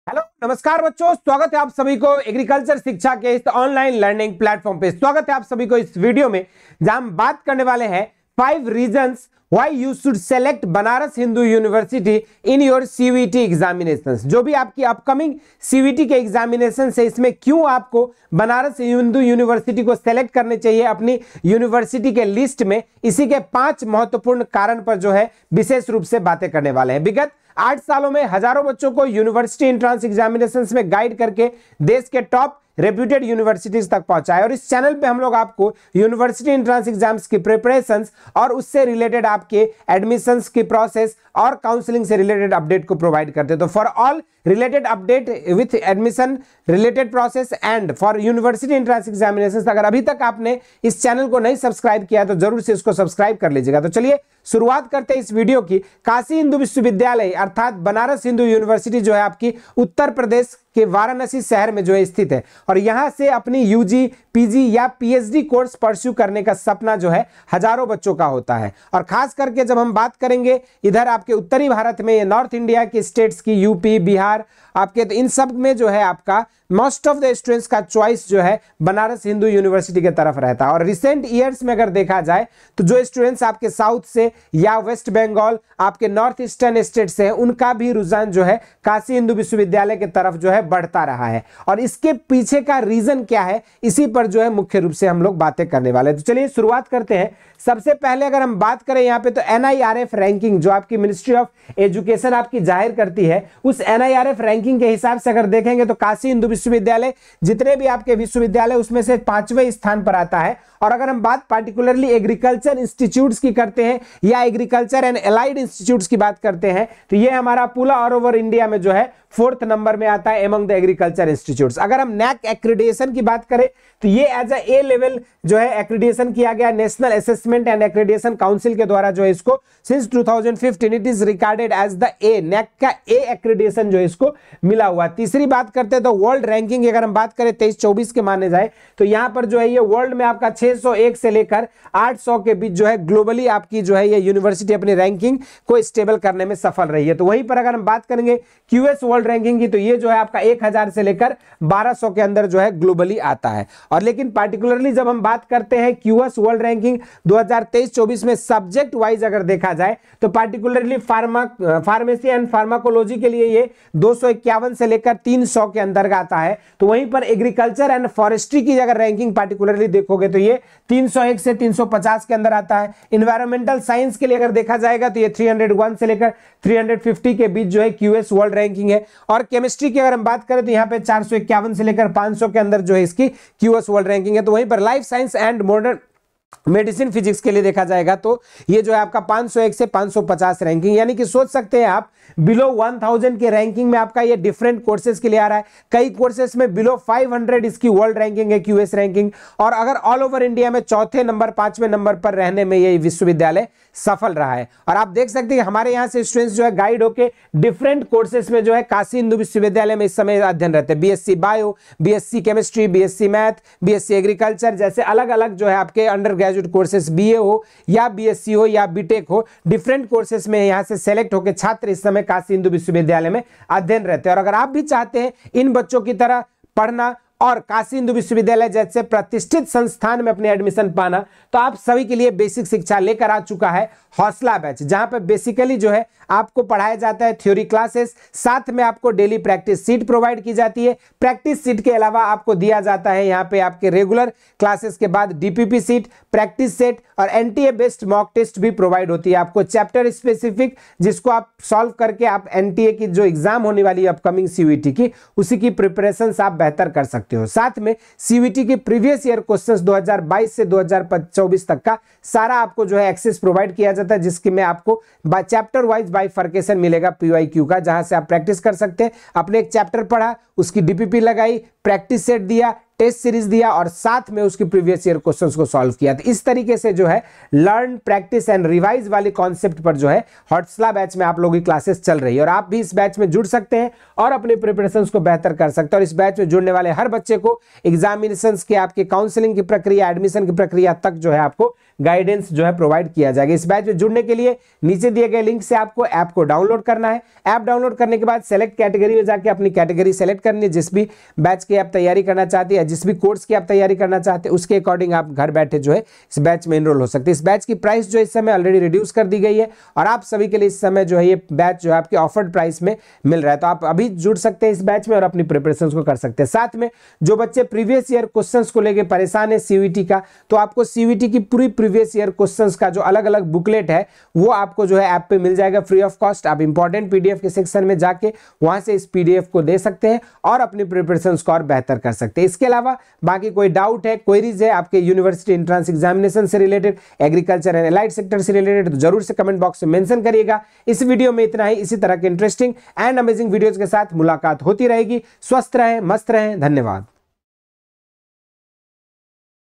Hello नमस्कार बच्चों, स्वागत है आप सभी को एग्रीकल्चर शिक्षा के इस ऑनलाइन लर्निंग प्लेटफॉर्म पे। स्वागत है आप सभी को इस वीडियो में जहां हम बात करने वाले हैं 5 reasons why you should select Banaras Hindu university in your CVT examinations. जो भी आपकी अपकमिंग सीवीटी के एग्जामिनेशन है, इसमें क्यों आपको बनारस हिंदू यूनिवर्सिटी को सेलेक्ट करने चाहिए अपनी यूनिवर्सिटी के लिस्ट में, इसी के 5 महत्वपूर्ण कारण पर जो है विशेष रूप से बातें करने वाले हैं। विगत 8 सालों में हजारों बच्चों को यूनिवर्सिटी एंट्रेंस एग्जामिनेशंस में गाइड करके देश के टॉप रेप्यूटेड यूनिवर्सिटीज तक पहुंचा है। और इस चैनल पे हम लोग आपको यूनिवर्सिटी एंट्रेंस एग्जाम्स की प्रिपरेशंस और उससे रिलेटेड आपके एडमिशंस की प्रोसेस और काउंसलिंग से रिलेटेड अपडेट को प्रोवाइड करते हैं। तो for all related update with admission related process and for university entrance examinations, अगर अभी तक आपने इस चैनल को नहीं सब्सक्राइब किया तो जरूर से इसको सब्सक्राइब कर लीजिएगा। तो चलिए शुरुआत करते हैं इस वीडियो की। काशी हिंदू विश्वविद्यालय अर्थात बनारस हिंदू यूनिवर्सिटी जो है आपकी उत्तर प्रदेश के वाराणसी शहर में जो है स्थित है, और यहां से अपनी यूजी, पीजी या पीएचडी कोर्स परस्यू करने का सपना जो है हजारों बच्चों का होता है। और खास करके जब हम बात करेंगे इधर आपके उत्तरी भारत में, नॉर्थ इंडिया के स्टेट्स की, यूपी, बिहार आपके, तो इन सब में जो है आपका मोस्ट ऑफ द स्टूडेंट्स का चॉइस जो है बनारस हिंदू यूनिवर्सिटी की तरफ रहता है। और रिसेंट ईयर्स में अगर देखा जाए तो जो स्टूडेंट्स आपके साउथ से या वेस्ट बंगाल, आपके नॉर्थ ईस्टर्न स्टेट से हैं, उनका भी रुझान जो है काशी हिंदू विश्वविद्यालय की तरफ जो है बढ़ता रहा है। और इसके पीछे का रीजन क्या है, इसी पर जो है मुख्य रूप से हम लोग बातें करने वाले हैं। तो चलिए शुरुआत करते हैं। सबसे पहले अगर हम बात करें यहाँ पे, तो NIRF रैंकिंग जो आपकी मिनिस्ट्री ऑफ एजुकेशन आपकी जाहिर करती है, उस NIRF रैंकिंग के हिसाब से अगर देखेंगे तो काशी हिंदू विश्वविद्यालय जितने भी आपके विश्वविद्यालय उसमें से 5वें स्थान पर आता है। और अगर हम बात पार्टिकुलरली एग्रीकल्चर इंस्टीट्यूट्स की करते हैं या एग्रीकल्चर एंड एलाइड इंस्टीट्यूट्स की बात करते हैं, तो ये हमारा पूरा ऑल ओवर इंडिया में जो है 4th नंबर में आता है एमंग द एग्रीकल्चर इंस्टीट्यूट्स। अगर हम NAAC एक्रेडिटेशन की बात करें तो ये एज ए लेवल जो है एक्रेडिटेशन किया गया national assessment and accreditation council के द्वारा जो है इसको since 2015 it is recorded as the A, NAAC का ए एक्रेडिटेशन जो है इसको मिला हुआ। तीसरी बात करते हैं तो वर्ल्ड रैंकिंग, अगर हम बात करें 23-24 के माने जाए तो यहां पर जो है ये वर्ल्ड में आपका 601 से लेकर 800 के बीच जो है ग्लोबली आपकी जो है ये यूनिवर्सिटी अपनी रैंकिंग को स्टेबल करने में सफल रही है। तो वहीं पर अगर हम बात करेंगे QS वर्ल्ड रैंकिंग की, तो ये जो है आपका 1000 से लेकर 1200 के अंदर जो है ग्लोबली आता है। और लेकिन पार्टिकुलरली जब हम बात करते हैं QS वर्ल्ड रैंकिंग 2023-24 में सब्जेक्ट वाइज अगर देखा जाए तो पार्टिकुलरली फार्मेसी एंड फार्माकोलॉजी के लिए ये 251 से लेकर 300 के अंदर आता है। तो वहीं पर एग्रीकल्चर एंड फॉरेस्ट्री की अगर रैंकिंग पार्टिकुलरली देखोगे तो ये 301 से 350 के अंदर आता है। इन्वायरमेंटल साइंस के लिए अगर देखा जाएगा तो ये 301 से लेकर 350 के बीच जो है QS वर्ल्ड रैंकिंग है। और केमिस्ट्री की अगर हम बात करें तो यहाँ पे 451 से लेकर 500 के अंदर जो है इसकी QS वर्ल्ड रैंकिंग है। तो वहीं पर life science and modern medicine physics के लिए देखा जाएगा तो ये जो है आपका 501 से 550 रैंकिंग, यानी कि सोच सकते हैं आप बिलो 1000 के रैंकिंग में आपका ये डिफरेंट कोर्सेज के लिए आ रहा है। कई कोर्सेज में बिलो 500 इसकी वर्ल्ड रैंकिंग है, QS रैंकिंग। और अगर ऑल ओवर इंडिया में 4थे नंबर 5वें नंबर पर रहने में ये विश्वविद्यालय सफल रहा है। और आप देख सकते हैं हमारे यहाँ से स्टूडेंट्स जो है गाइड होके डिफरेंट कोर्सेज में जो है काशी हिंदू विश्वविद्यालय में इस समय अध्ययन रहते हैं। BSc bio, BSc chemistry, BSc math, BSc agriculture जैसे अलग अलग जो है आपके अंडर ग्रेजुएट कोर्सेज, BA हो या BSc हो या BTech हो, डिफरेंट कोर्सेज में यहाँ से सेलेक्ट होकर छात्र इस समय काशी हिंदू विश्वविद्यालय में अध्ययन रहते हैं। और अगर आप भी चाहते हैं इन बच्चों की तरह पढ़ना और काशी हिंदू विश्वविद्यालय जैसे प्रतिष्ठित संस्थान में अपने एडमिशन पाना, तो आप सभी के लिए बेसिक शिक्षा लेकर आ चुका है हौसला बैच, जहां पर बेसिकली जो है आपको पढ़ाया जाता है थ्योरी क्लासेस, साथ में आपको डेली प्रैक्टिस सीट प्रोवाइड की जाती है। प्रैक्टिस सीट के अलावा आपको दिया जाता है यहाँ पे आपके रेगुलर क्लासेस के बाद DPP सीट, प्रैक्टिस सेट और NTA बेस्ड मॉक टेस्ट भी प्रोवाइड होती है आपको चैप्टर स्पेसिफिक, जिसको आप सॉल्व करके आप NTA की जो एग्जाम होने वाली है अपकमिंग CUET की, उसी की प्रिपरेशन आप बेहतर कर सकते हो। साथ में CUET की प्रीवियस ईयर क्वेश्चंस 2022 से 2024 तक का सारा आपको जो है एक्सेस प्रोवाइड किया जाता है, जिसके में आपको चैप्टर वाइज बाइफर्केशन मिलेगा PYQ का, जहां से आप प्रैक्टिस कर सकते हैं। आपने एक चैप्टर पढ़ा, उसकी DPP लगाई, प्रैक्टिस सेट दिया, टेस्ट सीरीज दिया और साथ में उसकी प्रीवियस ईयर क्वेश्चंस को सॉल्व किया। तो इस तरीके से जो है लर्न, प्रैक्टिस एंड रिवाइज वाले कॉन्सेप्ट पर जो है हॉटस्ला बैच में आप लोगों की क्लासेस चल रही है और आप भी इस बैच में जुड़ सकते हैं और अपने प्रिपरेशंस को बेहतर कर सकते हैं। और इस बैच में जुड़ने वाले हर बच्चे को एग्जामिनेशंस के, आपके काउंसलिंग की प्रक्रिया, एडमिशन की प्रक्रिया तक जो है आपको गाइडेंस जो है प्रोवाइड किया जाएगा। इस बैच में जुड़ने के लिए नीचे दिए गए लिंक से आपको ऐप को डाउनलोड करना है। ऐप डाउनलोड करने के बाद सेलेक्ट कैटेगरी में जाके अपनी कैटेगरी सेलेक्ट करनी है, जिस भी बैच की आप तैयारी करना चाहते हैं, जिस भी कोर्स की आप तैयारी करना चाहते हैं, उसके अकॉर्डिंग आप घर बैठे जो है इस बैच में एनरोल हो सकते हैं। इस बैच की प्राइस जो इस समय ऑलरेडी रिड्यूस कर दी गई है और आप सभी के लिए इस समय जो है ये बैच जो है आपके ऑफर्ड प्राइस में मिल रहा है। तो आप अभी जुड़ सकते हैं इस बैच में और अपनी प्रिपरेशन को कर सकते हैं। साथ में जो बच्चे प्रीवियस ईयर क्वेश्चंस को लेकर परेशान है सीयूईटी का, तो आपको सीयूईटी की पूरी प्रीवियस ईयर क्वेश्चंस का जो अलग अलग बुकलेट है वो आपको जो है ऐप पे मिल जाएगा फ्री ऑफ कॉस्ट। आप इंपॉर्टेंट पीडीएफ के सेक्शन में जाके वहां से इस पीडीएफ को दे सकते हैं और अपनी प्रिपरेशन को और बेहतर कर सकते हैं। इसके अलावा बाकी कोई डाउट है, क्वेरीज है आपके यूनिवर्सिटी एंट्रेंस एग्जामिनेशन से related, agriculture and allied sector से रिलेटेड, तो जरूर से कमेंट बॉक्स में मेंशन करिएगा। इस वीडियो में इतना ही। इसी तरह के इंटरेस्टिंग एंड अमेजिंग वीडियोज के साथ मुलाकात होती रहेगी। स्वस्थ रहें, मस्त रहें। धन्यवाद।